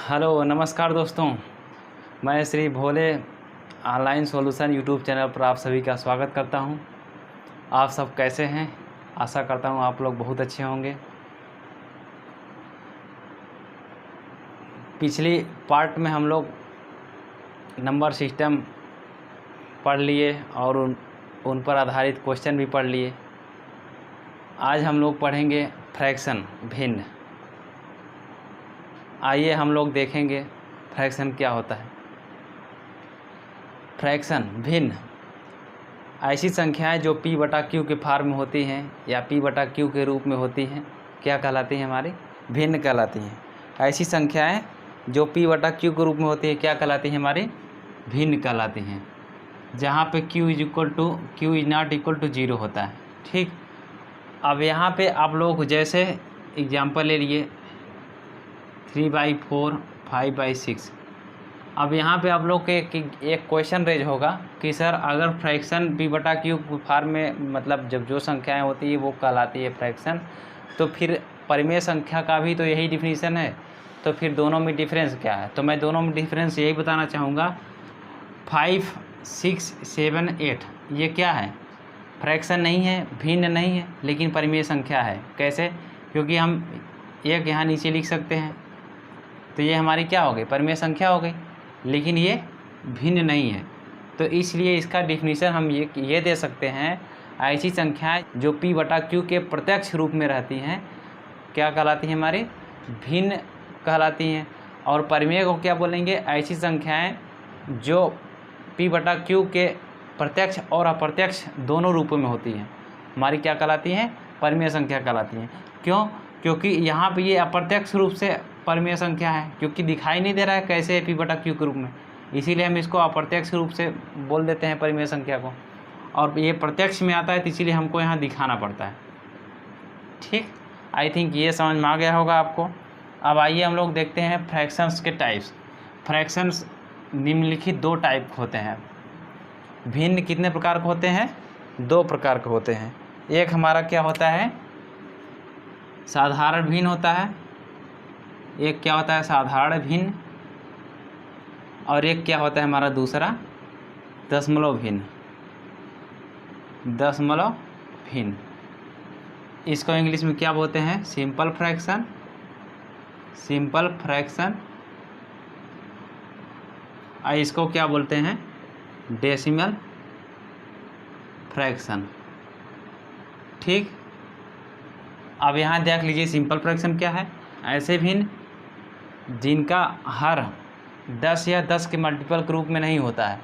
Hello नमस्कार दोस्तों, मैं श्री भोले ऑनलाइन सॉल्यूशन यूट्यूब चैनल पर आप सभी का स्वागत करता हूं। आप सब कैसे हैं? आशा करता हूं आप लोग बहुत अच्छे होंगे। पिछली पार्ट में हम लोग नंबर सिस्टम पढ़ लिए और उन पर आधारित क्वेश्चन भी पढ़ लिए। आज हम लोग पढ़ेंगे फ्रैक्शन, भिन्न। आइए हम लोग देखेंगे फ्रैक्शन क्या होता है। फ्रैक्शन, भिन्न, ऐसी संख्याएं जो p बटा क्यू के फॉर्म में होती हैं या p बटा क्यू के रूप में होती हैं, क्या कहलाती हैं? हमारी भिन्न कहलाती हैं। ऐसी संख्याएं जो p बटा क्यू के रूप में होती है क्या कहलाती हैं? हमारी भिन्न कहलाती हैं, जहाँ पे q is not equal to 0 होता है। ठीक, अब यहाँ पे आप लोग जैसे एग्जाम्पल ले लिए 3/4, 5/6। अब यहाँ पे आप लोग के एक क्वेश्चन रेज होगा कि सर अगर फ्रैक्शन p बटा क्यू फॉर्म में, मतलब जब जो संख्याएं होती है वो कहलाती है फ्रैक्शन, तो फिर परिमेय संख्या का भी तो यही डिफिनीशन है, तो फिर दोनों में डिफरेंस क्या है? तो मैं दोनों में डिफरेंस यही बताना चाहूँगा। 5, 6, 7, 8 ये क्या है? फ्रैक्शन नहीं है, भिन्न नहीं है, लेकिन परिमेय संख्या है। कैसे? क्योंकि हम एक यहाँ नीचे लिख सकते हैं, तो ये हमारी क्या हो गई? परिमेय संख्या हो गई, लेकिन ये भिन्न नहीं है। तो इसलिए इसका डिफिनीशन हम ये दे सकते हैं, ऐसी संख्याएं जो p बटा क्यू के प्रत्यक्ष रूप में रहती हैं क्या कहलाती हैं? हमारी भिन्न कहलाती हैं। और परिमेय को क्या बोलेंगे? ऐसी संख्याएं जो p बटा क्यू के प्रत्यक्ष और अप्रत्यक्ष दोनों रूपों में होती हैं, हमारी क्या कहलाती हैं? परिमेय संख्या कहलाती हैं। क्यों? क्योंकि यहाँ पे ये अप्रत्यक्ष रूप से परिमेय संख्या है, क्योंकि दिखाई नहीं दे रहा है कैसे है p बटा क्यू के रूप में, इसीलिए हम इसको अप्रत्यक्ष रूप से बोल देते हैं परिमेय संख्या को। और ये प्रत्यक्ष में आता है तो इसीलिए हमको यहाँ दिखाना पड़ता है। ठीक, आई थिंक ये समझ में आ गया होगा आपको। अब आइए हम लोग देखते हैं फ्रैक्शंस के टाइप्स। फ्रैक्शंस निम्नलिखित दो टाइप होते हैं। भिन्न कितने प्रकार के होते हैं? दो प्रकार के होते हैं। एक हमारा क्या होता है? साधारण भिन्न होता है। एक क्या होता है? साधारण भिन्न। और एक क्या होता है हमारा दूसरा? दशमलव भिन्न। दशमलव भिन्न, इसको इंग्लिश में क्या बोलते हैं? Simple fraction. Simple fraction. और इसको क्या बोलते हैं? Decimal fraction. ठीक, अब यहाँ देख लीजिए सिंपल फ्रैक्शन क्या है? ऐसे भिन्न जिनका हर 10 या 10 के मल्टीपल के रूप में नहीं होता है,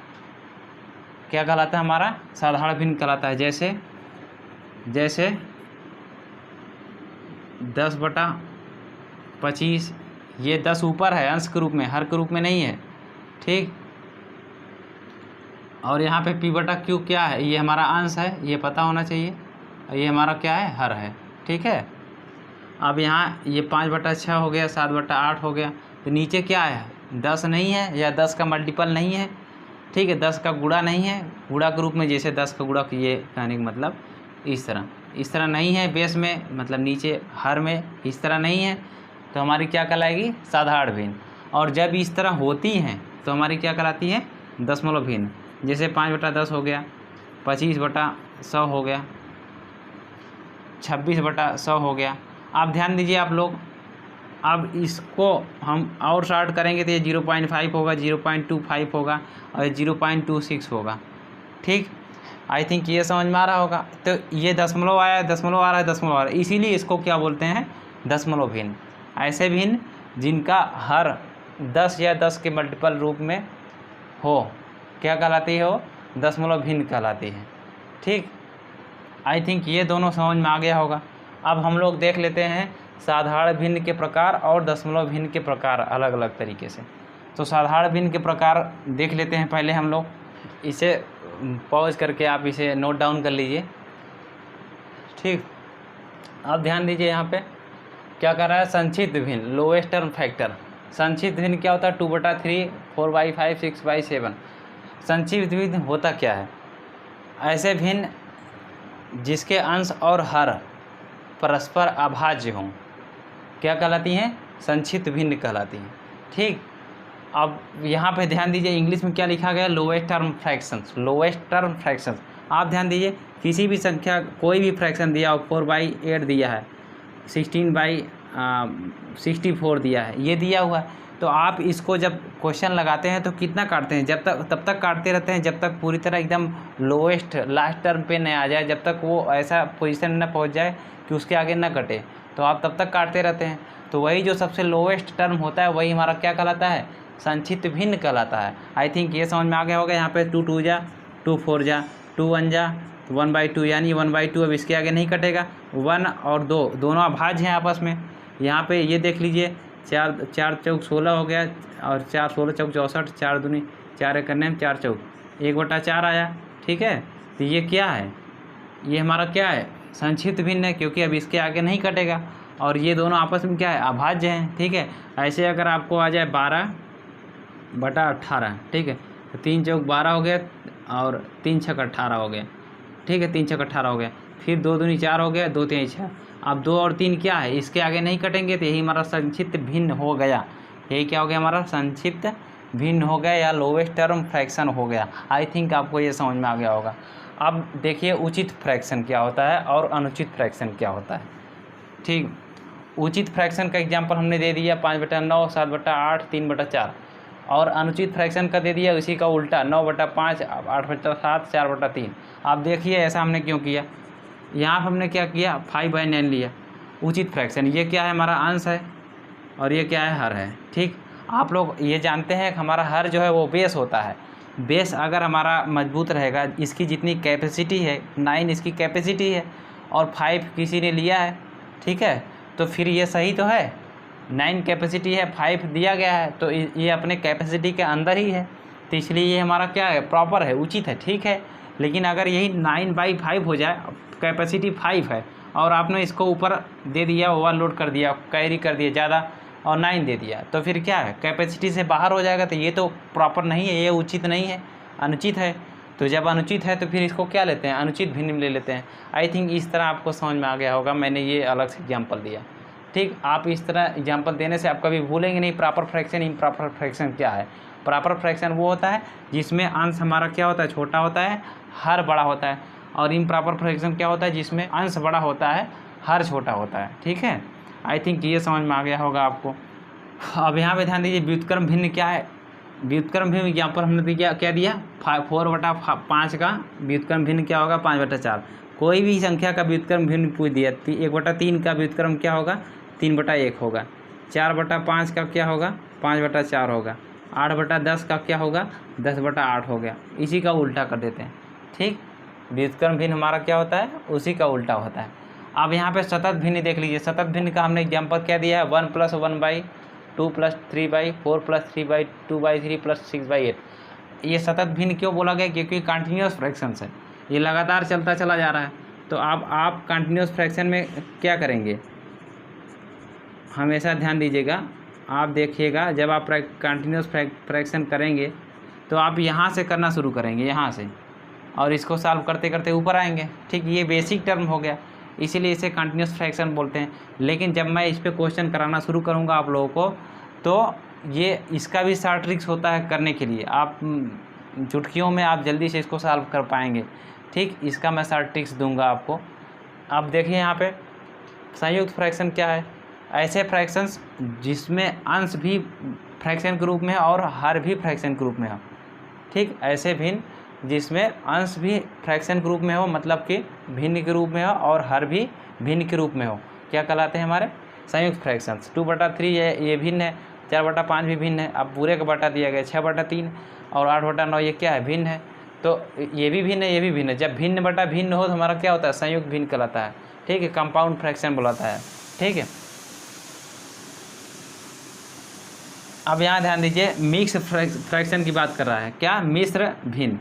क्या कहलाता है? हमारा साधारण भिन्न कहलाता है। जैसे 10/25, ये 10 ऊपर है अंश के रूप में, हर के रूप में नहीं है। ठीक, और यहाँ पे p बटा क्यू क्या है? ये हमारा अंश है, ये पता होना चाहिए। और ये हमारा क्या है? हर है। ठीक है, अब यहाँ ये 5/6 हो गया, 7/8 हो गया, तो नीचे क्या है? 10 नहीं है या 10 का मल्टीपल नहीं है। ठीक है, 10 का गुणा नहीं है, गुणा के रूप में, जैसे 10 का गुणा, ये कहने का मतलब इस तरह नहीं है बेस में, मतलब नीचे हर में इस तरह नहीं है, तो हमारी क्या कहलाएगी? साधारण भिन्न। और जब इस तरह होती हैं तो हमारी क्या कहलाती है? दशमलव भिन्न। जैसे 5/10 हो गया, 25/100 हो गया, 26/100 हो गया। आप ध्यान दीजिए आप लोग, अब इसको हम और शॉर्ट करेंगे तो ये 0.5 होगा, 0.25 होगा और 0.26 होगा। ठीक, आई थिंक ये समझ में आ रहा होगा। तो ये दशमलव आया, दशमलव आ रहा है, दशमलव आ रहा है, इसीलिए इसको क्या बोलते हैं? दशमलव भिन्न। ऐसे भिन्न जिनका हर 10 या 10 के मल्टीपल रूप में हो, क्या कहलाती है? वो दशमलव भिन्न कहलाती है। ठीक, आई थिंक ये दोनों समझ में आ गया होगा। अब हम लोग देख लेते हैं साधारण भिन्न के प्रकार और दशमलव भिन्न के प्रकार अलग अलग तरीके से। तो साधारण भिन्न के प्रकार देख लेते हैं पहले हम लोग। इसे पॉज करके आप इसे नोट डाउन कर लीजिए। ठीक, अब ध्यान दीजिए यहाँ पे क्या कर रहा है? संक्षिप्त भिन्न, लोएस्ट टर्म फैक्टर। संक्षिप्त भिन्न क्या होता है? 2/3, 4/5, 6/7। संक्षिप्त भिन्न होता क्या है? ऐसे भिन्न जिसके अंश और हर परस्पर अभाज्य हों, क्या कहलाती हैं? संक्षिप्त भिन्न कहलाती हैं। ठीक। अब यहाँ पे ध्यान दीजिए इंग्लिश में क्या लिखा गया, lowest term fractions, lowest term fractions. आप ध्यान दीजिए किसी भी संख्या कोई भी फ्रैक्शन दिया हो, 4/8 दिया है, 16/64 दिया है, ये दिया हुआ है, तो आप इसको जब क्वेश्चन लगाते हैं तो कितना काटते हैं, तब तक काटते रहते हैं जब तक पूरी तरह एकदम लोएस्ट लास्ट टर्म पे न आ जाए, जब तक वो ऐसा पोजीशन न पहुंच जाए कि उसके आगे न कटे, तो आप तब तक काटते रहते हैं। तो वही जो सबसे लोएस्ट टर्म होता है वही हमारा क्या कहलाता है, संक्षिप्त भिन्न कहलाता है। आई थिंक ये समझ में आ गया होगा। यहाँ पे 2 2 जा 2 4 जा 2 1 जा 1/2, यानी 1/2 अब इसके आगे नहीं कटेगा। 1 और 2 दोनों अभाज्य हैं आपस में। यहाँ पे ये देख लीजिए 4 4 चौक 16 हो गया और 4 16 चौक 64, 4 दूनी 4 एक करने में 4 चौक 1/4 आया। ठीक है, तो ये क्या है, ये हमारा क्या है, संक्षिप्त भिन्न है, क्योंकि अब इसके आगे नहीं कटेगा और ये दोनों आपस में क्या है, अभाज्य हैं। ठीक है, ऐसे अगर आपको आ जाए 12/18, ठीक है, तो 3 चौक 12 हो गया और 3 छक 18 हो गया। ठीक है, 3 छक 18 हो गया, फिर 2 दूनी 4 हो गया, 2 3 6। अब 2 और 3 क्या है, इसके आगे नहीं कटेंगे, तो यही हमारा संक्षिप्त भिन्न हो गया। यही क्या हो गया, हमारा संक्षिप्त भिन्न हो गया या लोवेस्ट टर्म फ्रैक्शन हो गया। आई थिंक आपको ये समझ में आ गया होगा। अब देखिए उचित फ्रैक्शन क्या होता है और अनुचित फ्रैक्शन क्या होता है। ठीक, उचित फ्रैक्शन का एग्जांपल हमने दे दिया 5/9, 7/8, 3/4, और अनुचित फ्रैक्शन का दे दिया उसी का उल्टा 9/5, 8/7, 4/3। आप देखिए ऐसा हमने क्यों किया, यहाँ हमने क्या किया 5/9 लिया। उचित फ्रैक्शन ये क्या है, हमारा अंश है और ये क्या है, हर है। ठीक, आप लोग ये जानते हैं कि हमारा हर जो है वो बेस होता है। बेस अगर हमारा मजबूत रहेगा, इसकी जितनी कैपेसिटी है 9 इसकी कैपेसिटी है और 5 किसी ने लिया है, ठीक है, तो फिर ये सही तो है, 9 कैपेसिटी है, 5 दिया गया है, तो ये अपने कैपेसिटी के अंदर ही है, तो इसलिए ये हमारा क्या है, प्रॉपर है, उचित है। ठीक है, लेकिन अगर यही 9/5 हो जाए, कैपेसिटी 5 है और आपने इसको ऊपर दे दिया, ओवरलोड कर दिया, कैरी कर दिया ज़्यादा और 9 दे दिया, तो फिर क्या है, कैपेसिटी से बाहर हो जाएगा, तो ये तो प्रॉपर नहीं है, ये उचित नहीं है, अनुचित है। तो जब अनुचित है तो फिर इसको क्या लेते हैं, अनुचित भिन्न ले लेते हैं। आई थिंक इस तरह आपको समझ में आ गया होगा, मैंने ये अलग से एग्जाम्पल दिया। ठीक, आप इस तरह एग्जाम्पल देने से आप कभी भूलेंगे नहीं प्रॉपर फ्रैक्शन इम्प्रॉपर फ्रैक्शन क्या है। प्रॉपर फ्रैक्शन वो होता है जिसमें अंश हमारा क्या होता है, छोटा होता है, हर बड़ा होता है, और इम्प्रॉपर फ्रैक्शन क्या होता है, जिसमें अंश बड़ा होता है, हर छोटा होता है। ठीक है, आई थिंक ये समझ में आ गया होगा आपको। अब यहाँ पे ध्यान दीजिए व्युत्क्रम भिन्न क्या है। व्युत्क्रम भिन्न एग्जाम्पल हमने क्या दिया, 4/5 का व्युत्क्रम भिन्न क्या होगा, 5/4। कोई भी संख्या का व्युत्क्रम भिन्न पूछ दिया, 1/3 का व्युत्क्रम क्या होगा, 3/1 होगा। 4/5 का क्या होगा, 5/4 होगा। 8/10 का क्या होगा, 10/8 हो गया। इसी का उल्टा कर देते हैं। ठीक, व्युत्क्रम भिन्न हमारा क्या होता है, उसी का उल्टा होता है। अब यहाँ पे सतत भिन्न देख लीजिए। सतत भिन्न का हमने एग्जाम्पल क्या दिया है, 1 + 1/2 + 3/4 + 3/2/3 + 6/8। ये सतत भिन्न क्यों बोला गया, क्योंकि कंटिन्यूस फ्रैक्शंस है, ये लगातार चलता चला जा रहा है। तो अब आप कंटिन्यूस फ्रैक्शन में क्या करेंगे, हमेशा ध्यान दीजिएगा। आप देखिएगा जब आप कंटिन्यूस फ्रैक्शन करेंगे तो आप यहाँ से करना शुरू करेंगे, यहाँ से, और इसको सॉल्व करते करते ऊपर आएंगे। ठीक, ये बेसिक टर्म हो गया, इसीलिए इसे कंटिन्यूस फ्रैक्शन बोलते हैं। लेकिन जब मैं इस पे क्वेश्चन कराना शुरू करूँगा आप लोगों को, तो ये इसका भी शॉर्ट ट्रिक्स होता है करने के लिए, आप चुटकियों में आप जल्दी से इसको सॉल्व कर पाएंगे। ठीक, इसका मैं शॉर्ट ट्रिक्स दूंगा आपको। अब देखिए यहाँ पे संयुक्त फ्रैक्शन क्या है, ऐसे फ्रैक्शंस जिसमें अंश भी फ्रैक्शन के रूप में है और हर भी फ्रैक्शन के रूप में हो। ठीक, ऐसे भिन्न जिसमें अंश भी फ्रैक्शन के रूप में हो, मतलब कि भिन्न के रूप में हो, और हर भी भिन्न के रूप में हो, क्या कहलाते हैं हमारे संयुक्त फ्रैक्शंस। 2/3 है, ये भिन्न है। 4/5 भी भिन्न है। अब पूरे का बटा दिया गया 6/3 और 8/9, ये क्या है, भिन्न है। तो ये भी भिन्न है, ये भी भिन्न है। जब भिन्न बटा भिन्न हो तो हमारा क्या होता है, संयुक्त भिन्न कहलाता है। ठीक है, कंपाउंड फ्रैक्शन बुलाता है। ठीक है, अब यहाँ ध्यान दीजिए मिक्स फ्रैक्शन की बात कर रहा है, क्या, मिश्र भिन्न।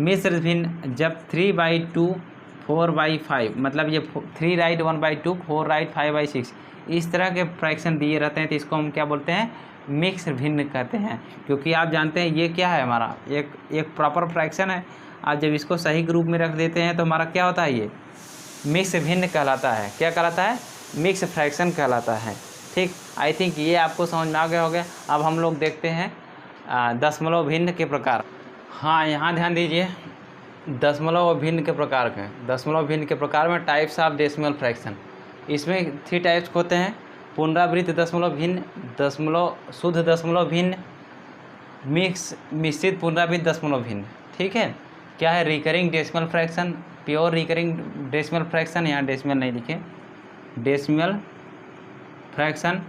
मिश्र भिन्न जब 3/2 4/5, मतलब ये 3 राइट 1/2 4 राइट 5/6, इस तरह के फ्रैक्शन दिए रहते हैं, तो इसको हम क्या बोलते हैं, मिक्स भिन्न कहते हैं। क्योंकि आप जानते हैं ये क्या है, हमारा एक प्रॉपर फ्रैक्शन है। आप जब इसको सही ग्रुप में रख देते हैं तो हमारा क्या होता है, ये मिक्स भिन्न कहलाता है। क्या कहलाता है, मिक्स फ्रैक्शन कहलाता है। ठीक, आई थिंक ये आपको समझ में आ गया होगा। अब हम लोग देखते हैं दशमलव भिन्न के प्रकार। हाँ, यहाँ ध्यान दीजिए, दशमलव भिन्न के प्रकार के, दशमलव भिन्न के प्रकार में टाइप्स ऑफ डेसिमल फ्रैक्शन। इसमें 3 टाइप्स होते हैं, पुनरावृत्त दशमलव भिन्न, शुद्ध दशमलव भिन्न, मिश्रित पुनरावृत्त दशमलव भिन्न। ठीक है, क्या है? Recurring decimal fraction, pure recurring decimal fraction, यहाँ डेसिमल नहीं लिखे, डेसिमल फ्रैक्शन,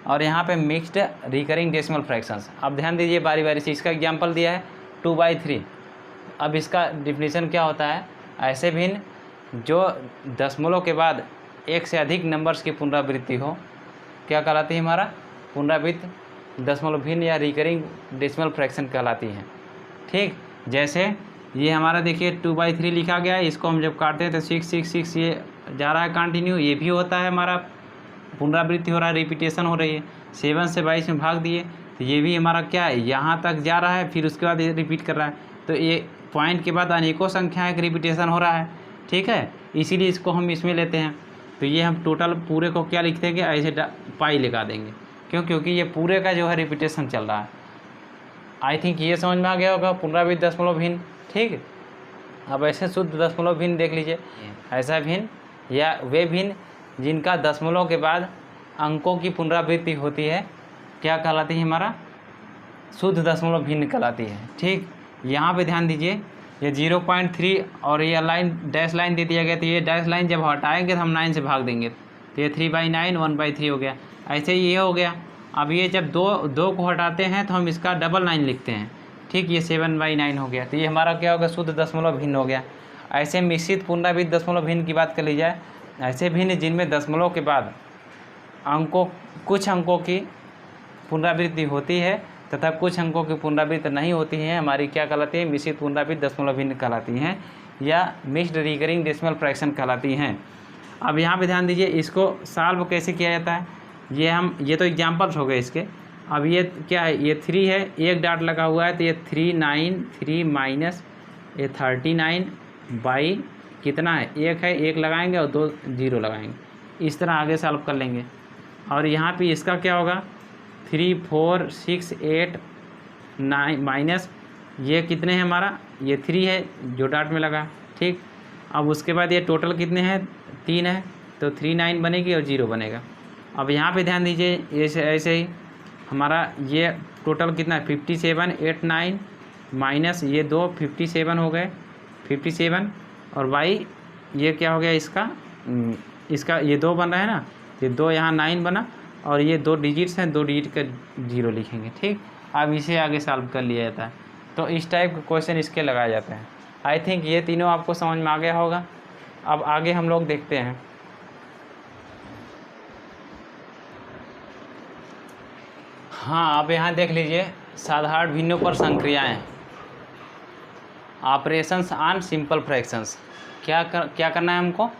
और यहाँ पे मिक्स्ड रिकरिंग डेसिमल फ्रैक्शंस। अब ध्यान दीजिए बारी बारी से, इसका एग्जांपल दिया है 2/3। अब इसका डिफिनीशन क्या होता है? ऐसे भिन्न जो दशमलव के बाद एक से अधिक नंबर्स की पुनरावृत्ति हो, क्या कहलाती है? हमारा पुनरावृत्त दशमलव भिन्न या रिकरिंग डेसिमल फ्रैक्शन कहलाती है। ठीक, जैसे ये हमारा देखिए 2/3 लिखा गया है, इसको हम जब काटते हैं तो 666 ये जा रहा है कंटिन्यू, ये भी होता है हमारा पुनरावृत्ति हो रहा है, रिपीटेशन हो रही है। 7 से 22 में भाग दिए तो ये भी हमारा क्या है? यहाँ तक जा रहा है, फिर उसके बाद ये रिपीट कर रहा है। तो ये पॉइंट के बाद अनेकों संख्याएं का रिपीटेशन हो रहा है। ठीक है, इसीलिए इसको हम इसमें लेते हैं। तो ये हम टोटल पूरे को क्या लिख देंगे? ऐसे पाई लगा देंगे। क्यों? क्योंकि ये पूरे का जो है रिपीटेशन चल रहा है। आई थिंक ये समझ में आ गया होगा पुनरावृत्त दशमलव भिन्न। ठीक, अब ऐसे शुद्ध दशमलव भिन्न देख लीजिए, ऐसा भिन्न या वे भिन्न जिनका दशमलव के बाद अंकों की पुनरावृत्ति होती है, क्या कहलाती है? हमारा शुद्ध दशमलव भिन्न कहलाती है। ठीक, यहाँ पे ध्यान दीजिए, ये 0.3 और ये लाइन डैश लाइन दे दिया गया, तो ये डैश लाइन जब हटाएंगे तो हम 9 से भाग देंगे, तो ये 3/9 1/3 हो गया। ऐसे ही ये हो गया। अब ये जब दो को हटाते हैं तो हम इसका डबल 9 लिखते हैं। ठीक, ये 7/9 हो गया, तो ये हमारा क्या होगा? शुद्ध दशमलव भिन्न हो गया। ऐसे मिश्रित पुनरावृत्त दशमलव भिन्न की बात कर ली जाए, ऐसे भिन्न जिनमें दशमलव के बाद कुछ अंकों की पुनरावृत्ति होती है तथा कुछ अंकों की पुनरावृत्ति नहीं होती है, हमारी क्या कहलाती है? मिश्रित पुनरावृत्त दशमलव भिन्न कहलाती हैं या मिक्स्ड रिकरिंग डेसिमल फ्रैक्शन कहलाती हैं। अब यहाँ पे ध्यान दीजिए, इसको सॉल्व कैसे किया जाता है? ये तो एग्जांपल्स हो गए इसके। अब ये क्या है? ये 3 है, एक डॉट लगा हुआ है, तो ये 3 माइनस ये 39 बाई कितना है? 1 है, 1 लगाएंगे और 2 0 लगाएंगे। इस तरह आगे सॉल्व कर लेंगे। और यहाँ पे इसका क्या होगा? 3 4 6 8 9 माइनस ये कितने हैं? हमारा ये 3 है जो डॉट में लगा। ठीक, अब उसके बाद ये टोटल कितने हैं? 3 है, तो 39 बनेगी और 0 बनेगा। अब यहाँ पे ध्यान दीजिए, ऐसे ही हमारा ये टोटल कितना है? 57 8 9 माइनस ये 2 57 हो गए, 57 और बाई ये क्या हो गया? इसका ये 2 बन रहा है ना, ये 2 यहाँ 9 बना और ये 2 डिजिट्स हैं, 2 डिजिट का 0 लिखेंगे। ठीक, अब इसे आगे सॉल्व कर लिया जाता है। तो इस टाइप के क्वेश्चन इसके लगाए जाते हैं। आई थिंक ये तीनों आपको समझ में आ गया होगा। अब आगे हम लोग देखते हैं। हाँ, अब यहाँ देख लीजिए, साधारण भिन्नों पर संक्रियाएँ, ऑपरेशंस ऑन सिंपल फ्रैक्शंस। क्या करना है हमको?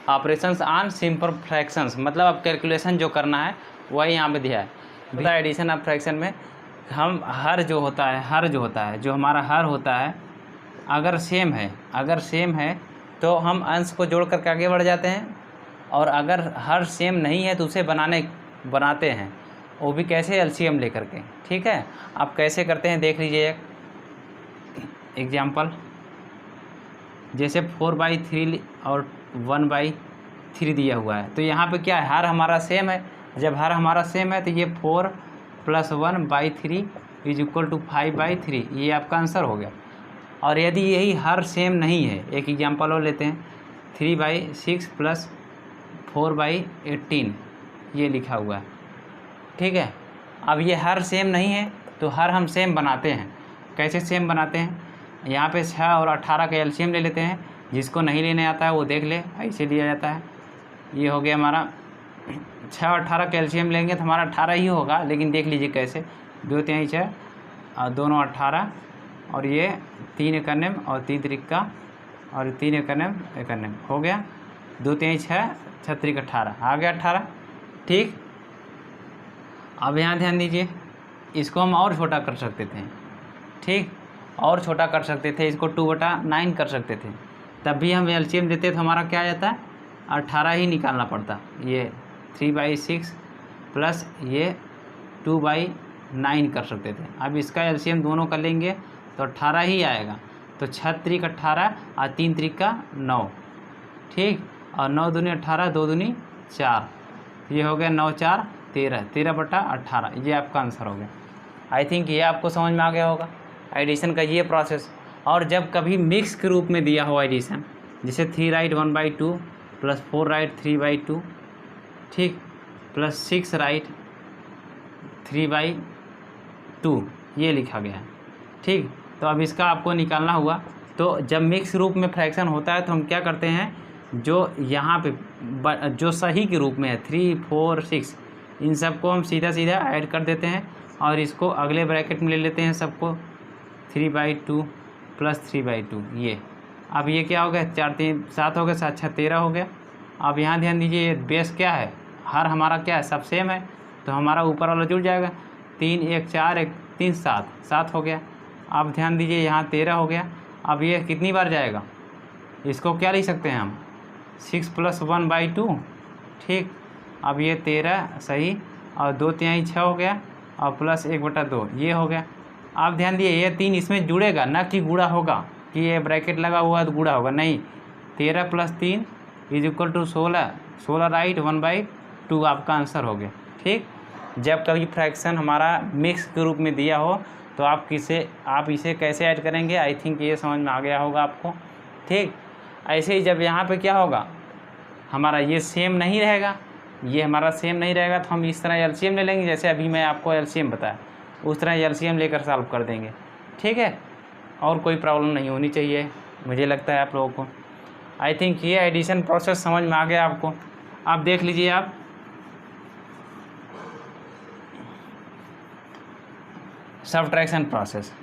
ऑपरेशंस ऑन सिंपल फ्रैक्शंस, मतलब अब कैलकुलेशन जो करना है वही यहाँ पे दिया है। मतलब एडिशन ऑफ फ्रैक्शन में हम हर जो होता है जो हमारा हर होता है, अगर सेम है तो हम अंश को जोड़ करके आगे बढ़ जाते हैं, और अगर हर सेम नहीं है तो उसे बनाते हैं, वो भी कैसे? एलसीएम लेकर के। ठीक है, आप कैसे करते हैं देख लीजिए। एक एग्जाम्पल, जैसे 4/3 और 1/3 दिया हुआ है, तो यहाँ पे क्या है? हर हमारा सेम है। जब हर हमारा सेम है तो ये 4 + 1/3 = 5/3, ये आपका आंसर हो गया। और यदि यही हर सेम नहीं है, एक एग्जांपल और लेते हैं, 3/6 + 4/18 ये लिखा हुआ है। ठीक है, अब ये हर सेम नहीं है तो हर हम सेम बनाते हैं। कैसे सेम बनाते हैं? यहाँ पे 6 और 18 का एलसीएम ले लेते हैं। जिसको नहीं लेने आता है वो देख ले, ऐसे लिया जाता है। ये हो गया हमारा 6 और 18 का एलसीएम लेंगे तो हमारा 18 ही होगा, लेकिन देख लीजिए कैसे। 2 3 6 और दोनों 18, और ये 3 एकन्नम और 3 त्रिका और 3 एकन्नम हो गया। 2 3 6 6 18 आ गया 18। ठीक, अब यहाँ ध्यान दीजिए, इसको हम और छोटा कर सकते थे। ठीक, और छोटा कर सकते थे, इसको 2/9 कर सकते थे, तब भी हम एलसीएम देते तो हमारा क्या आ जाता है? 18 ही निकालना पड़ता। ये 3/6 प्लस ये 2/9 कर सकते थे। अब इसका एलसीएम दोनों का लेंगे तो 18 ही आएगा। तो 6 त्रिक 18 और 3 त्रिक का 9, ठीक, और 9 दूनी 18, 2 दूनी 4, ये हो गया 9 4 13, 13/18, ये आपका आंसर हो गया। आई थिंक ये आपको समझ में आ गया होगा एडिशन का ये प्रोसेस। और जब कभी मिक्स के रूप में दिया हो एडिशन, जैसे 3 राइट 1/2 प्लस 4 राइट 3/2, ठीक, प्लस 6 राइट 3/2, ये लिखा गया है, ठीक। तो अब इसका आपको निकालना हुआ। तो जब मिक्स रूप में फ्रैक्शन होता है तो हम क्या करते हैं, जो यहाँ पे जो सही के रूप में है 3 4 6, इन सबको हम सीधा सीधा ऐड कर देते हैं और इसको अगले ब्रैकेट में ले लेते हैं सबको, 3/2 प्लस 3/2, ये। अब ये क्या हो गया, 4 3 7 हो गया, 7 6 13 हो गया। अब यहाँ ध्यान दीजिए, बेस क्या है, हर हमारा क्या है, सब सेम है, तो हमारा ऊपर वाला जुड़ जाएगा। 3 1 4 1 3 7, 7 हो गया। अब ध्यान दीजिए, यहाँ 13 हो गया। अब ये कितनी बार जाएगा, इसको क्या लिख सकते हैं हम, 6 + 1/2, ठीक। अब ये 13 सही, और 2 3 6 हो गया, और प्लस 1/2, ये हो गया। आप ध्यान दिए, ये 3 इसमें जुड़ेगा, ना कि गुणा होगा, कि ये ब्रैकेट लगा हुआ है तो गुणा होगा, नहीं। 13 + 3 = 16, 16 राइट 1/2 आपका आंसर हो गया, ठीक। जब कभी फ्रैक्शन हमारा मिक्स के रूप में दिया हो तो आप इसे कैसे ऐड करेंगे, आई थिंक ये समझ में आ गया होगा आपको, ठीक। ऐसे ही जब यहाँ पे क्या होगा, हमारा ये सेम नहीं रहेगा, ये हमारा सेम नहीं रहेगा, तो हम इस तरह एलसीएम ले लेंगे, जैसे अभी मैं आपको एलसीएम बताया उस तरह एलसीएम लेकर सॉल्व कर देंगे, ठीक है। और कोई प्रॉब्लम नहीं होनी चाहिए, मुझे लगता है आप लोगों को। आई थिंक ये एडिशन प्रोसेस समझ में आ गया आपको। आप देख लीजिए, आप सब्ट्रैक्शन प्रोसेस,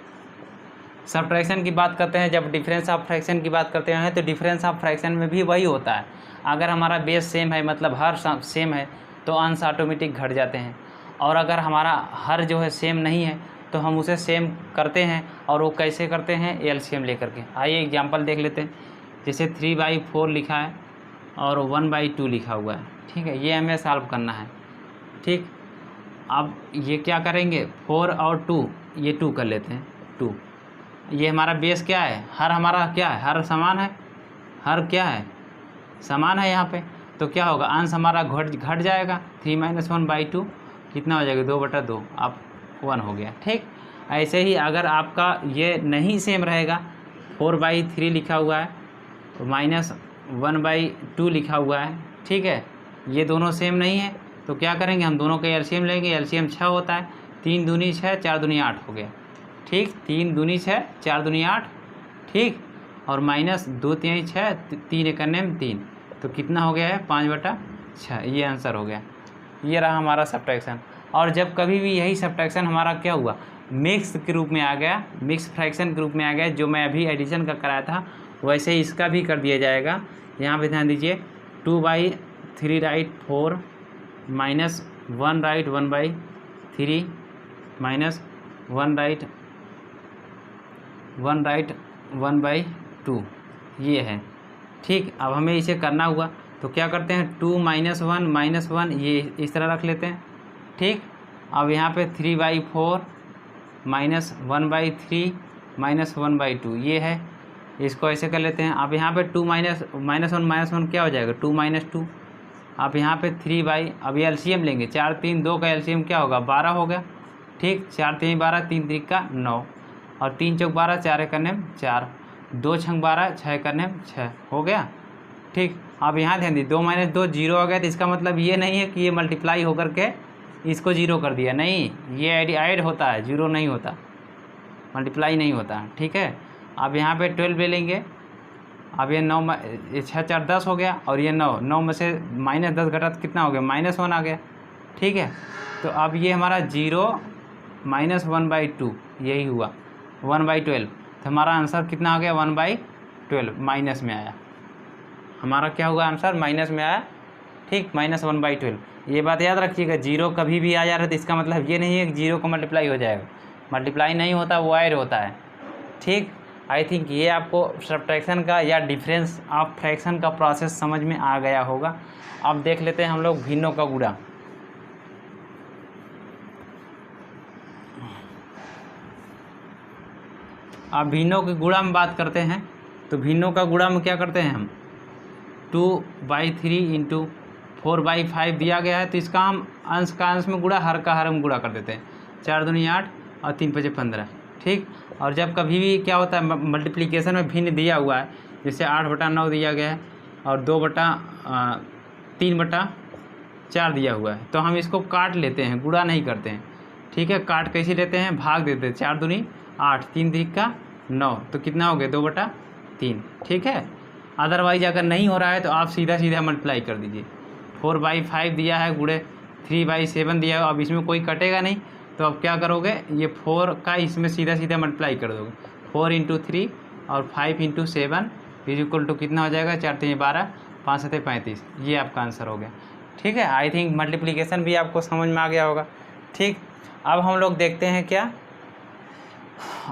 सब्ट्रैक्शन की बात करते हैं, जब डिफरेंस ऑफ फ्रैक्शन की बात करते हैं तो डिफरेंस ऑफ फ्रैक्शन में भी वही होता है। अगर हमारा बेस सेम है, मतलब हर सेम है, तो अंश ऑटोमेटिक घट जाते हैं, और अगर हमारा हर जो है सेम नहीं है तो हम उसे सेम करते हैं। और वो कैसे करते हैं, एलसीएम लेकर के। आइए एग्जांपल देख लेते हैं। जैसे 3/4 लिखा है और 1/2 लिखा हुआ है, ठीक है, ये हमें सॉल्व करना है, ठीक। अब ये क्या करेंगे, 4 और 2, ये 2 कर लेते हैं, 2। ये हमारा बेस क्या है, हर हमारा क्या है, हर समान है, हर क्या है, समान है यहाँ पे। तो क्या होगा, अंश हमारा घट जाएगा, 3 - 1/2 कितना हो जाएगा, 2/2, अब 1 हो गया, ठीक। ऐसे ही अगर आपका ये नहीं सेम रहेगा, 4/3 लिखा हुआ है तो -1/2 लिखा हुआ है, ठीक है, ये दोनों सेम नहीं है, तो क्या करेंगे, हम दोनों का एलसीएम लेंगे। एलसीएम 6 होता है, 3 दूनी 6 4 दूनी 8 हो गया, ठीक। 3 दूनी 6 4 दूनी 8, ठीक, और -2 3 6 3 1 3, तो कितना हो गया है, 5/6, ये आंसर हो गया। ये रहा हमारा सब्ट्रैक्शन। और जब कभी भी यही सब्ट्रैक्शन हमारा क्या हुआ, मिक्स के रूप में आ गया, मिक्स फ्रैक्शन के रूप में आ गया, जो मैं अभी एडिशन का कराया था वैसे ही इसका भी कर दिया जाएगा। यहाँ पे ध्यान दीजिए, 2/3 राइट 4 -1 राइट 1/3 -1 राइट 1/2, ये है, ठीक। अब हमें इसे करना हुआ तो क्या करते हैं, 2 - 1 ये इस तरह रख लेते हैं, ठीक। अब यहाँ पे 3/4 -1/3 -1/2, ये है, इसको ऐसे कर लेते हैं। अब यहाँ पे 2 -1 क्या हो जाएगा, 2 - 2। अब यहाँ पे 3 अब ये एलसीएम लेंगे, 4 3 2 का एलसीएम क्या होगा, 12 हो गया, ठीक। 4 3 12, 3 3 का 9, और 3 चौक 12, 4 1 4, 2 6 12, 6 1 6 हो गया, ठीक। अब यहाँ ध्यान दीजिए, 2 - 2 0 हो गया, तो इसका मतलब ये नहीं है कि ये मल्टीप्लाई होकर के इसको 0 कर दिया, नहीं, ये ऐड होता है, 0 नहीं होता, मल्टीप्लाई नहीं होता, ठीक है। अब यहाँ पे 12 ले लेंगे। अब ये 9 6 4 10 हो गया, और ये 9 में से -10 घटा तो कितना हो गया, -1 आ गया, ठीक है। तो अब ये हमारा 0 -1/2 यही हुआ, 1/12, तो हमारा आंसर कितना आ गया, 1/12 माइनस में आया, हमारा क्या हुआ आंसर, माइनस में आया, ठीक, -1/12। ये बात याद रखिएगा, 0 कभी भी आ जा रहा है तो इसका मतलब ये नहीं है कि 0 को मल्टीप्लाई हो जाएगा, मल्टीप्लाई नहीं होता, वो ऐड होता है, ठीक। आई थिंक ये आपको सब्ट्रैक्शन का या डिफरेंस ऑफ फ्रैक्शन का प्रोसेस समझ में आ गया होगा। अब देख लेते हैं हम लोग भिन्नों का गुणा। अब भिन्नों के गुणा में बात करते हैं, तो भिन्नों का गुणा में क्या करते हैं हम 2/3 इंटू 4/5 दिया गया है, तो इसका हम अंश का अंश में गुणा, हर का हर में गुणा कर देते हैं। 4 दूनी 8 और 3 पचे 15, ठीक। और जब कभी भी क्या होता है मल्टीप्लिकेशन में भिन्न दिया हुआ है, जैसे 8/9 दिया गया है और 2/3/4 दिया हुआ है, तो हम इसको काट लेते हैं, गुणा नहीं करते हैं, ठीक है। काट कैसे लेते हैं, भाग देते हैं। 4 दूनी 8, 3 3 9, तो कितना हो गया 2/3, ठीक है। अदरवाइज अगर नहीं हो रहा है तो आप सीधा सीधा मल्टीप्लाई कर दीजिए। 4/5 दिया है गुणे 3/7 दिया है, अब इसमें कोई कटेगा नहीं, तो अब क्या करोगे, ये 4 का इसमें सीधा सीधा मल्टीप्लाई कर दोगे। 4 × 3 और 5 × 7 इक्वल टू कितना हो जाएगा, 4 3 12, 5 7 35, ये आपका आंसर हो गया, ठीक है। आई थिंक मल्टीप्लिकेशन भी आपको समझ में आ गया होगा, ठीक। अब हम लोग देखते हैं क्या,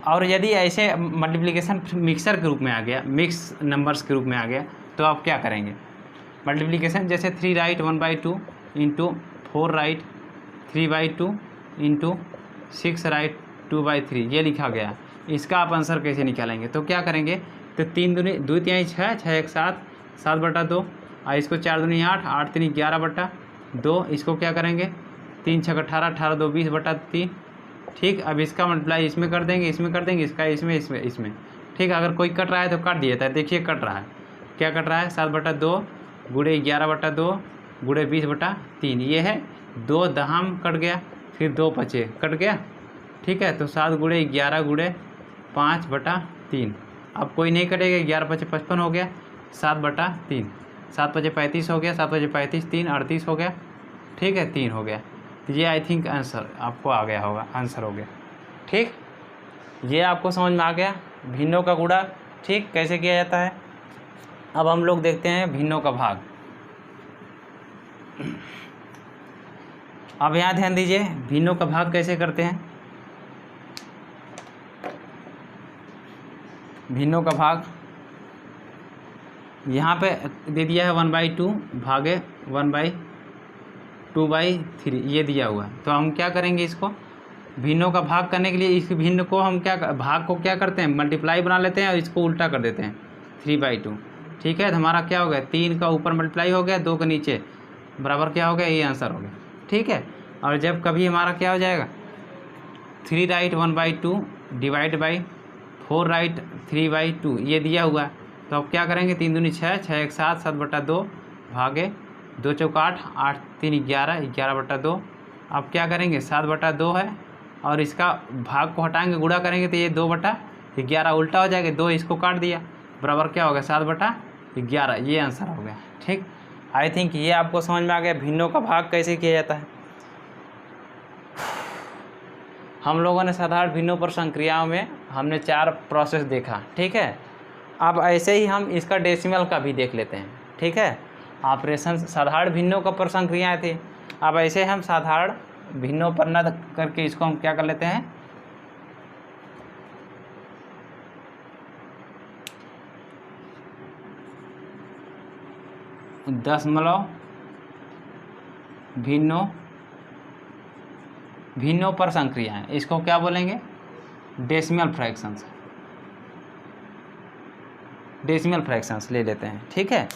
और यदि ऐसे मल्टीप्लिकेशन मिक्सर के रूप में आ गया, मिक्स नंबर्स के रूप में आ गया, तो आप क्या करेंगे। मल्टीप्लिकेशन जैसे 3 right 1/2 into 4 right 3/2 into 6 right 2/3, ये लिखा गया। इसका आप आंसर कैसे निकालेंगे, तो क्या करेंगे, तो 3 दूनी 2 3 6, 6 1 7, 7/2, और इसको 4 दूनी 8, 8 3 11/2, इसको क्या करेंगे 3 6 18, 18 2 20/3, ठीक। अब इसका मल्टीप्लाई इसमें कर देंगे, इसमें कर देंगे, इसका इसमें, ठीक। अगर कोई कट रहा है तो काट दिया था, देखिए कट रहा है, क्या कट रहा है 7/2 गुणे 11/2 गुणे 20/3, ये है 2 दहम कट गया, फिर 2 पचे कट गया, ठीक है। तो 7 गुणे 11 गुणे 5/3, अब कोई नहीं कटेगा, 11 पचे 55 हो गया, 7/3, 7 पचे 35 हो गया, 7 पचे 35 3 38 हो गया, ठीक है, 3 हो गया। तो ये आई थिंक आंसर आपको आ गया होगा, आंसर हो गया, ठीक। ये आपको समझ में आ गया भिन्नों का गुणा, ठीक, कैसे किया जाता है। अब हम लोग देखते हैं भिन्नों का भाग। अब यहाँ ध्यान दीजिए भिन्नों का भाग कैसे करते हैं। भिन्नों का भाग यहाँ पे दे दिया है 1/2 भागे 1/2/3, ये दिया हुआ है। तो हम क्या करेंगे, इसको भिन्नों का भाग करने के लिए इस भिन्न को हम भाग को क्या करते हैं, मल्टीप्लाई बना लेते हैं और इसको उल्टा कर देते हैं 3/2, ठीक है। तो हमारा क्या हो गया, 3 का ऊपर मल्टीप्लाई हो गया, 2 के नीचे बराबर क्या हो गया, ये आंसर हो गया, ठीक है। और जब कभी हमारा क्या हो जाएगा 3 राइट 1/2 डिवाइड बाई 4 राइट 3/2, ये दिया हुआ है, तो अब क्या करेंगे 3 दूनी 6, 6 1 7, 7/2 भागे 2 चौक 8, 8 3 11, 11/2। अब क्या करेंगे 7/2 है, और इसका भाग को हटाएंगे, गुणा करेंगे, तो ये 2/11 उल्टा हो जाएगा, 2 इसको काट दिया, बराबर क्या हो गया 7/11, ये आंसर हो गया, ठीक। आई थिंक ये आपको समझ में आ गया भिन्नों का भाग कैसे किया जाता है। हम लोगों ने साधारण भिन्नों पर संक्रियाओं में हमने 4 प्रोसेस देखा, ठीक है। अब ऐसे ही हम इसका डेसिमल का भी देख लेते हैं, ठीक है। ऑपरेशन साधारण भिन्नों का पर संक्रियाएँ थी, अब ऐसे हम साधारण भिन्नों पर न करके इसको हम क्या कर लेते हैं, दशमलव भिन्नों पर संक्रियाएँ, इसको क्या बोलेंगे, डेसिमल फ्रैक्शंस ले लेते हैं, ठीक है।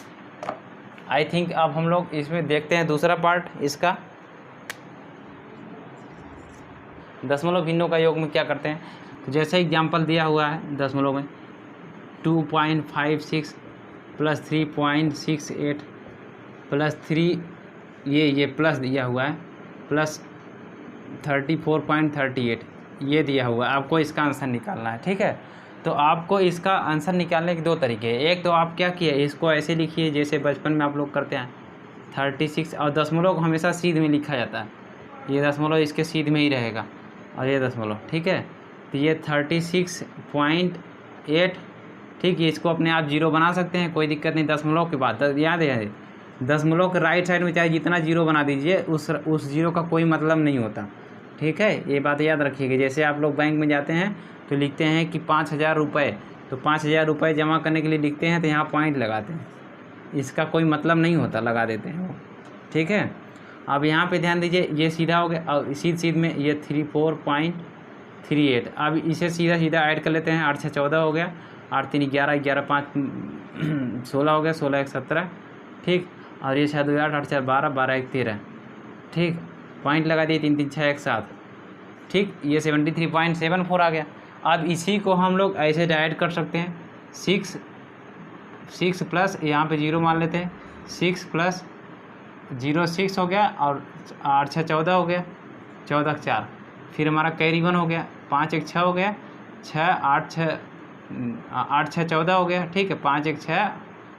आई थिंक अब हम लोग इसमें देखते हैं दूसरा पार्ट इसका, दशमलव भिन्नों का योग में क्या करते हैं। तो जैसे एग्जाम्पल दिया हुआ है दशमलव में 2.56 प्लस 3.68 प्लस 3, ये प्लस दिया हुआ है, प्लस 34.38 ये दिया हुआ है, आपको इसका आंसर निकालना है, ठीक है। तो आपको इसका आंसर निकालने के 2 तरीके हैं। एक तो आप क्या किए, इसको ऐसे लिखिए जैसे बचपन में आप लोग करते हैं 36, और दशमलव को हमेशा सीध में लिखा जाता है, ये दशमलव इसके सीध में ही रहेगा, और ये दशमलव, ठीक है। तो ये 36.8, ठीक है, इसको अपने आप 0 बना सकते हैं, कोई दिक्कत नहीं। दशमलव के बाद याद है दशमलव के राइट साइड में चाहे जितना 0 बना दीजिए, उस 0 का कोई मतलब नहीं होता, ठीक है। ये बात याद रखिएगा। जैसे आप लोग बैंक में जाते हैं तो लिखते हैं कि 5,000 रुपये, तो 5,000 रुपये जमा करने के लिए लिखते हैं, तो यहाँ पॉइंट लगाते हैं, इसका कोई मतलब नहीं होता, लगा देते हैं वो, ठीक है। अब यहाँ पे ध्यान दीजिए, ये सीधा हो गया, और सीध में ये 34.38 38। अब इसे सीधा सीधा ऐड कर लेते हैं। 8 6 14 हो गया, 8 3 11, 11 5 16 हो गया, 16 1 17, ठीक। और ये 6 2 8, 8 4 12, 12 1 13, ठीक। पॉइंट लगा दिए, 3 3 6 1 7, ठीक। ये 73.74 आ गया। अब इसी को हम लोग ऐसे ऐड कर सकते हैं। 6 प्लस यहाँ पे 0 मान लेते हैं, 6 प्लस 0 6 हो गया, और 8 6 14 हो गया, 14 4, फिर हमारा कैरी 1 हो गया, 5 1 6 हो गया, 6 8 6 8 6 14 हो गया, ठीक है। 5 1 6,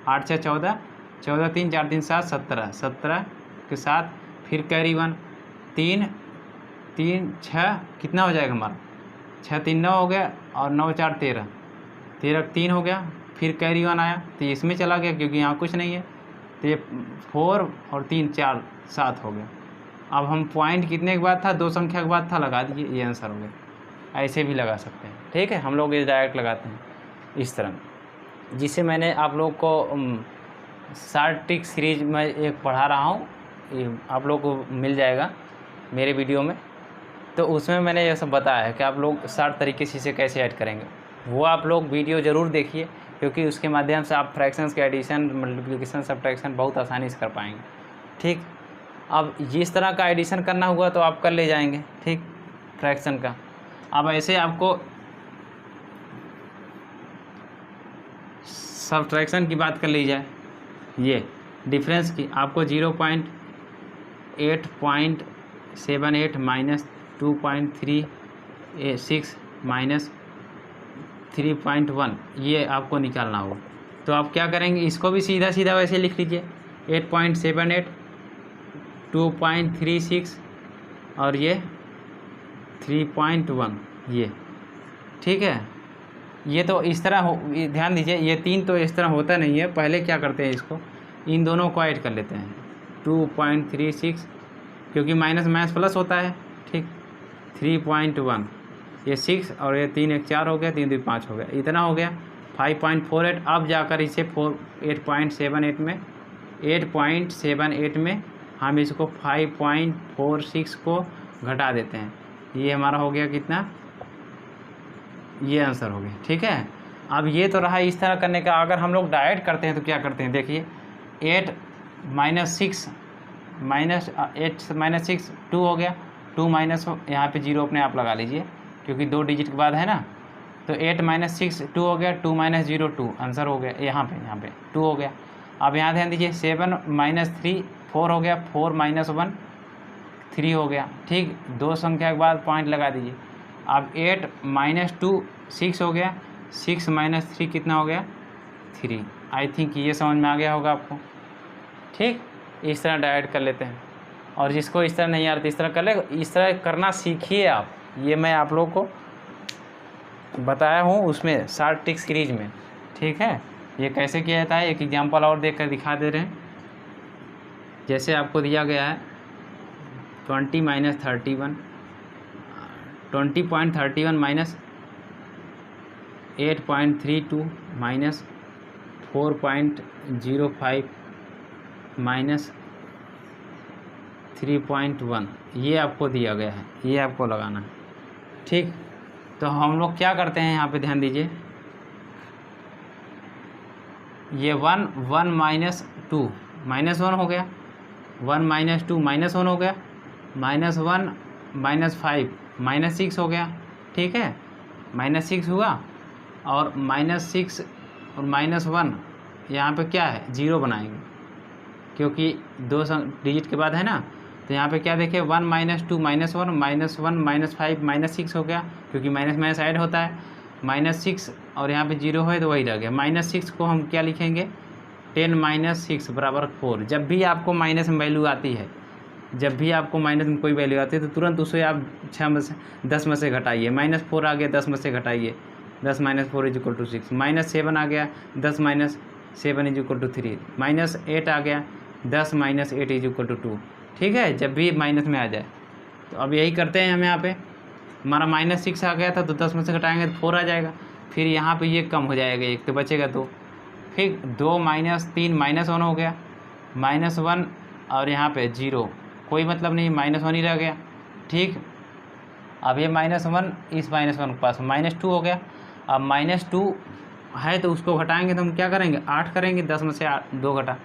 8 6 14, 14 3 4 3 7 17, 17 के साथ फिर कैरी 1, 3 3 6 कितना हो जाएगा हमारा, 6 3 9 हो गया, और 9 4 13, 13 3 हो गया, फिर कैरी 1 आया तो ये इसमें चला गया क्योंकि यहाँ कुछ नहीं है, तो ये 4 और 3 4 7 हो गया। अब हम पॉइंट कितने के बाद था, 2 संख्या के बाद था, लगा दीजिए, ये आंसर हो गया। ऐसे भी लगा सकते हैं, ठीक है। हम लोग ये डायरेक्ट लगाते हैं इस तरह, जिसे मैंने आप लोग को शार्ट ट्रिक सीरीज में एक पढ़ा रहा हूँ, ये आप लोग को मिल जाएगा मेरे वीडियो में। तो उसमें मैंने ये सब बताया है कि आप लोग शार्ट तरीके से इसे कैसे ऐड करेंगे। वो आप लोग वीडियो ज़रूर देखिए, क्योंकि उसके माध्यम से आप फ्रैक्शंस के एडिशन, मल्टीप्लिकेशन, सब्ट्रैक्शन बहुत आसानी से कर पाएंगे, ठीक। अब जिस तरह का एडिशन करना हुआ तो आप कर ले जाएंगे, ठीक, फ्रैक्शन का। अब ऐसे आपको सब्ट्रैक्शन की बात कर ली जाए, ये डिफरेंस की, आपको 0.878 माइनस 2.36 माइनस 3.1, ये आपको निकालना होगा। तो आप क्या करेंगे, इसको भी सीधा सीधा वैसे लिख लीजिए, 8.78 2.36 और ये 3.1, ये ठीक है। ये तो इस तरह हो, ध्यान दीजिए, ये 3 तो इस तरह होता नहीं है। पहले क्या करते हैं, इसको इन दोनों को ऐड कर लेते हैं, 2.36, क्योंकि माइनस माइनस प्लस होता है, ठीक। 3.1, ये 6 और ये 3 1 4 हो गया, 3 2 5 हो गया, इतना हो गया 5.48। अब जाकर इसे 8.78 में हम इसको 5.46 को घटा देते हैं, ये हमारा हो गया कितना, ये आंसर हो गया, ठीक है। अब ये तो रहा इस तरह करने का। अगर हम लोग डायरेक्ट करते हैं तो क्या करते हैं, देखिए, 8 - 6 2 हो गया, 2 माइनस यहाँ पे 0 अपने आप लगा लीजिए, क्योंकि 2 डिजिट के बाद है ना। तो 8 - 6 2 हो गया, 2 - 0 2, आंसर हो गया। यहाँ पे 2 हो गया। अब यहाँ ध्यान दीजिए, 7 - 3 4 हो गया, 4 - 1 3 हो गया, ठीक। 2 संख्या के बाद पॉइंट लगा दीजिए। अब 8 - 2 6 हो गया, 6 - 3 कितना हो गया, 3। आई थिंक ये समझ में आ गया होगा आपको, ठीक। इस तरह डायरेक्ट कर लेते हैं, और जिसको इस तरह नहीं आ रहा इस तरह कर ले, इस तरह करना सीखिए आप। ये मैं आप लोग को बताया हूँ उसमें शार्ट ट्रिक सीरीज में, ठीक है। ये कैसे किया जाता है, एक एग्जांपल और देकर दिखा दे रहे हैं। जैसे आपको दिया गया है 20 - 31, 20.31 माइनस 8.32 माइनस 4.05 माइनस 3.1, ये आपको दिया गया है, ये आपको लगाना है, ठीक। तो हम लोग क्या करते हैं, यहाँ पे ध्यान दीजिए, ये 1 -2 -1 हो गया, 1 - 2 -1 हो गया, -1 -5 -6 हो गया, ठीक है। -6 हुआ, और -6 और -1 यहाँ पे क्या है, 0 बनाएंगे, क्योंकि 2 डिजिट के बाद है ना। तो यहाँ पे क्या देखिए, 1 - 2 -1 -1 -5 -6 हो गया, क्योंकि माइनस माइनस ऐड होता है, -6 और यहाँ पे 0 है तो वही रह गया। -6 को हम क्या लिखेंगे, 10 - 6 बराबर 4। जब भी आपको माइनस में वैल्यू आती है, जब भी आपको माइनस में कोई वैल्यू आती है तो तुरंत उसे आप 10 में से घटाइए। -4 आ गया, 10 में से घटाइए, 10 - 4 = 6। -7 आ गया, 10 - 7 = 3। -8 आ गया, 10 - 8 = 2, ठीक है। जब भी माइनस में आ जाए तो अब यही करते हैं हम। यहाँ पे हमारा -6 आ गया था तो 10 में से घटाएंगे तो 4 आ जाएगा, फिर यहाँ पे ये कम हो जाएगा, 1 तो बचेगा 2, फिर 2 - 3 -1 हो गया, -1 और यहाँ पे 0, कोई मतलब नहीं, -1 ही रह गया, ठीक। अब ये -1 इस -1 के पास -2 हो गया। अब -2 है तो उसको घटाएंगे तो हम क्या करेंगे, 8 करेंगे, 10 में से 2 घटा।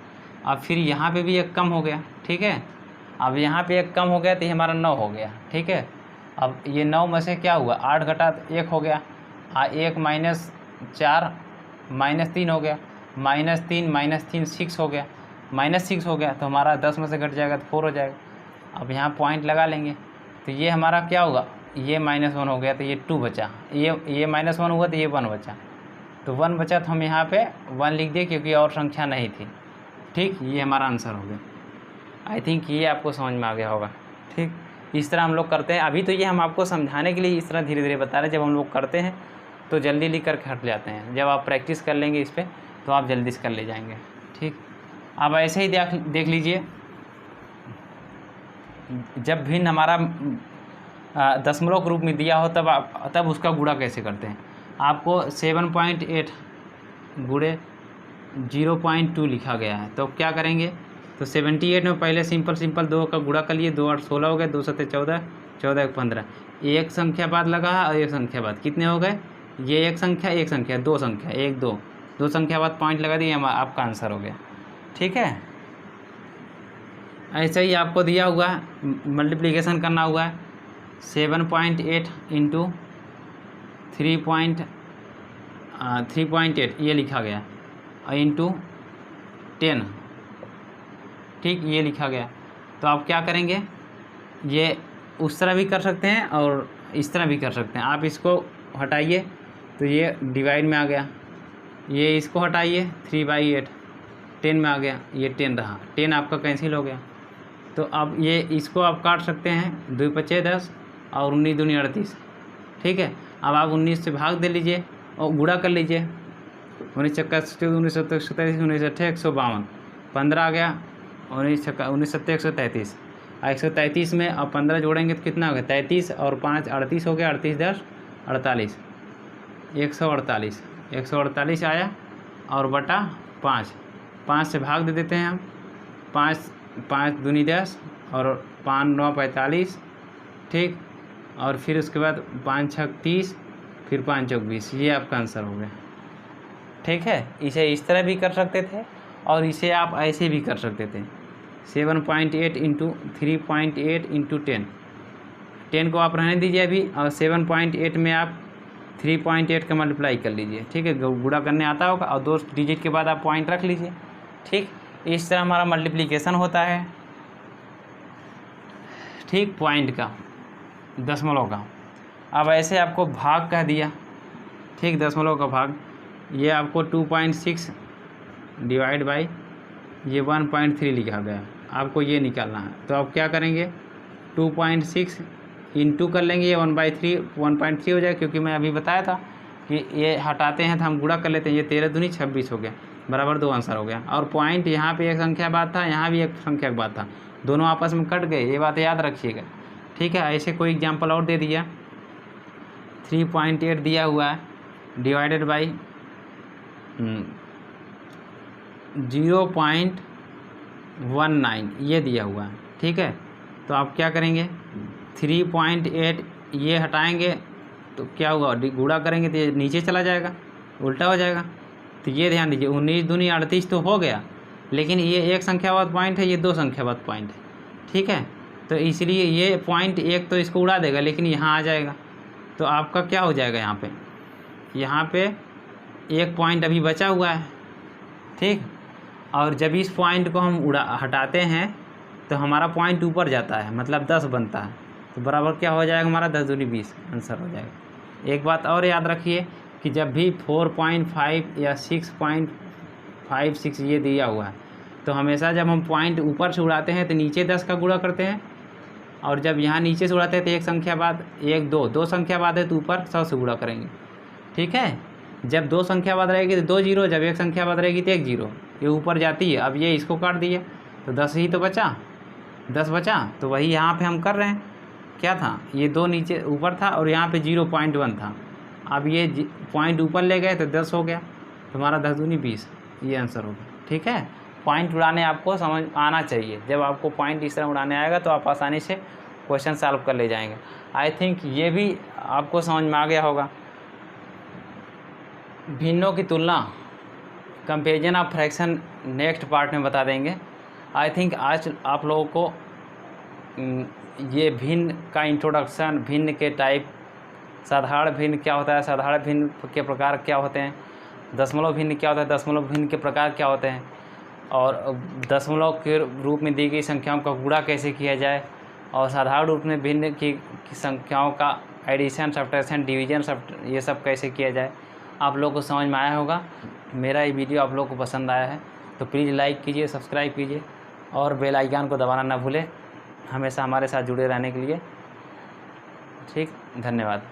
अब फिर यहाँ पे भी एक कम हो गया, ठीक है। अब यहाँ पे एक कम हो गया तो ये हमारा 9 हो गया, ठीक है। अब ये 9 में से क्या हुआ, 8 घटा तो 1 हो गया, 1 -4 -3 हो गया, -3 6 हो गया, -6 हो गया तो हमारा 10 में से घट जाएगा तो 4 हो जाएगा। अब यहाँ पॉइंट लगा लेंगे तो ये हमारा क्या होगा, ये -1 हो गया तो ये 2 बचा, ये -1 हुआ तो ये 1 बचा, तो 1 बचा तो हम यहाँ पे 1 लिख दिए क्योंकि और संख्या नहीं थी, ठीक। ये हमारा आंसर हो गया। आई थिंक ये आपको समझ में आ गया होगा, ठीक। इस तरह हम लोग करते हैं। अभी तो ये हम आपको समझाने के लिए इस तरह धीरे धीरे बता रहे हैं, जब हम लोग करते हैं तो जल्दी लिख कर हट जाते हैं, जब आप प्रैक्टिस कर लेंगे इस पर तो आप जल्दी से कर ले जाएंगे, ठीक। अब ऐसे ही देख लीजिए, जब भिन्न हमारा दशमलव के रूप में दिया हो तब उसका गुणा कैसे करते हैं। आपको 7.8 गुणे 0.2 लिखा गया है, तो क्या करेंगे, तो 78 में पहले सिंपल 2 का गुणा कर लिए, 2 8 16 हो गए, 2 7 14, 14 1 15, एक संख्या बाद लगा और एक संख्या बाद कितने हो गए, ये एक संख्या 2 संख्या 1 2 2 संख्या बाद पॉइंट लगा दिए, आपका आंसर हो गया, ठीक है। ऐसे ही आपको दिया हुआ है, मल्टीप्लिकेशन करना हुआ है, 7.8 इंटू 3.8 ये लिखा गया और इंटू 10, ठीक, ये लिखा गया। तो आप क्या करेंगे, ये उस तरह भी कर सकते हैं और इस तरह भी कर सकते हैं। आप इसको हटाइए तो ये डिवाइड में आ गया, ये इसको हटाइए 3/8 10 में आ गया, ये 10 रहा, 10 आपका कैंसिल हो गया। तो अब ये इसको आप काट सकते हैं, 2 × 5 = 10 और 19 × 2 = 38, ठीक है। अब आप 19 से भाग दे लीजिए और गुणा कर लीजिए, 19 × 5 = 19 × 7 = 37, 19 × 8 = 152, 15 आ गया, 19 × 7 = 133, 133 में अब 15 जोड़ेंगे तो कितना हो गया, 33 और 5 38 हो गया, 38 10 48, 148 आया और बटा 5 से भाग दे देते हैं हम, 5 दूनी 10 और 5 9 45, ठीक। और फिर उसके बाद 5 6 30, फिर 5 चौक 20, ये आपका आंसर हो गया, ठीक है। इसे इस तरह भी कर सकते थे और इसे आप ऐसे भी कर सकते थे, 7.8 इंटू 3.8 इंटू 10 को आप रहने दीजिए अभी, और 7.8 में आप 3.8 का मल्टीप्लाई कर लीजिए, ठीक है, गुणा करने आता होगा और 2 डिजिट के बाद आप पॉइंट रख लीजिए, ठीक। इस तरह हमारा मल्टीप्लिकेशन होता है, ठीक, पॉइंट का, दशमलव का। अब ऐसे आपको भाग कह दिया, ठीक, दशमलव का भाग, ये आपको 2.6 डिवाइड बाई ये 1.3 लिखा गया, आपको ये निकालना है। तो आप क्या करेंगे, 2.6 इंटू कर लेंगे, ये 1/3 हो जाएगा, क्योंकि मैं अभी बताया था कि ये हटाते हैं तो हम गुणा कर लेते हैं, ये 13 दूनी 26 हो गया, बराबर 2 आंसर हो गया। और पॉइंट यहाँ पे एक संख्या बाद था, यहाँ भी एक संख्या के बाद था, दोनों आपस में कट गए, ये बात याद रखिएगा, ठीक है। ऐसे कोई एग्जाम्पल और दे दिया, 3.8 दिया हुआ है डिवाइडेड बाई 0.19 ये दिया हुआ है, ठीक है। तो आप क्या करेंगे, 3.8 ये हटाएंगे तो क्या हुआ, गुणा करेंगे तो ये नीचे चला जाएगा, उल्टा हो जाएगा। तो ये ध्यान दीजिए, 19 दूनी 38 तो हो गया, लेकिन ये एक संख्या बाद पॉइंट है, ये 2 संख्या बाद पॉइंट है, ठीक है। तो इसलिए ये पॉइंट एक तो इसको उड़ा देगा, लेकिन यहाँ आ जाएगा, तो आपका क्या हो जाएगा, यहाँ पे एक पॉइंट अभी बचा हुआ है, ठीक। और जब इस पॉइंट को हम हटाते हैं तो हमारा पॉइंट ऊपर जाता है, मतलब 10 बनता है, तो बराबर क्या हो जाएगा हमारा, 10 दूनी 20 आंसर हो जाएगा। एक बात और याद रखिए कि जब भी 4.5 या 6.56 ये दिया हुआ है, तो हमेशा जब हम पॉइंट ऊपर से उड़ाते हैं तो नीचे 10 का गुणा करते हैं, और जब यहाँ नीचे से उड़ाते हैं तो एक संख्या बाद 1 2 संख्या बाद है तो ऊपर 100 से गुणा करेंगे, ठीक है। जब 2 संख्या बाद रहेगी तो 2 0, जब एक संख्या बाद रहेगी तो 1 0, ये ऊपर जाती है। अब ये इसको काट दिए तो 10 ही तो बचा, 10 बचा, तो वही यहाँ पे हम कर रहे हैं। क्या था, ये 2 नीचे ऊपर था और यहाँ पे 0.1 था, अब ये पॉइंट ऊपर ले गए तो 10 हो गया, तुम्हारा 10 दूनी 20, ये आंसर होगा, ठीक है। पॉइंट उड़ाने आपको समझ आना चाहिए, जब आपको पॉइंट इस तरह उड़ाने आएगा तो आप आसानी से क्वेश्चन सॉल्व कर ले जाएंगे। आई थिंक ये भी आपको समझ में आ गया होगा। भिन्नों की तुलना, comparison of fraction next part में बता देंगे। आई थिंक आज आप लोगों को ये भिन्न का इंट्रोडक्शन, भिन्न के टाइप, साधारण भिन्न क्या होता है, साधारण भिन्न के प्रकार क्या होते हैं, दशमलव भिन्न क्या होता है, दशमलव भिन्न के प्रकार क्या होते हैं, और दशमलव के रूप में दी गई संख्याओं का गुणा कैसे किया जाए, और साधारण रूप में भिन्न की संख्याओं का एडिशन, सब्ट्रैक्शन, डिवीजन ये सब कैसे किया जाए, आप लोगों को समझ में आया होगा। मेरा ये वीडियो आप लोगों को पसंद आया है तो प्लीज़ लाइक कीजिए, सब्सक्राइब कीजिए और बेल आइकन को दबाना ना भूलें, हमेशा हमारे साथ जुड़े रहने के लिए। ठीक, धन्यवाद।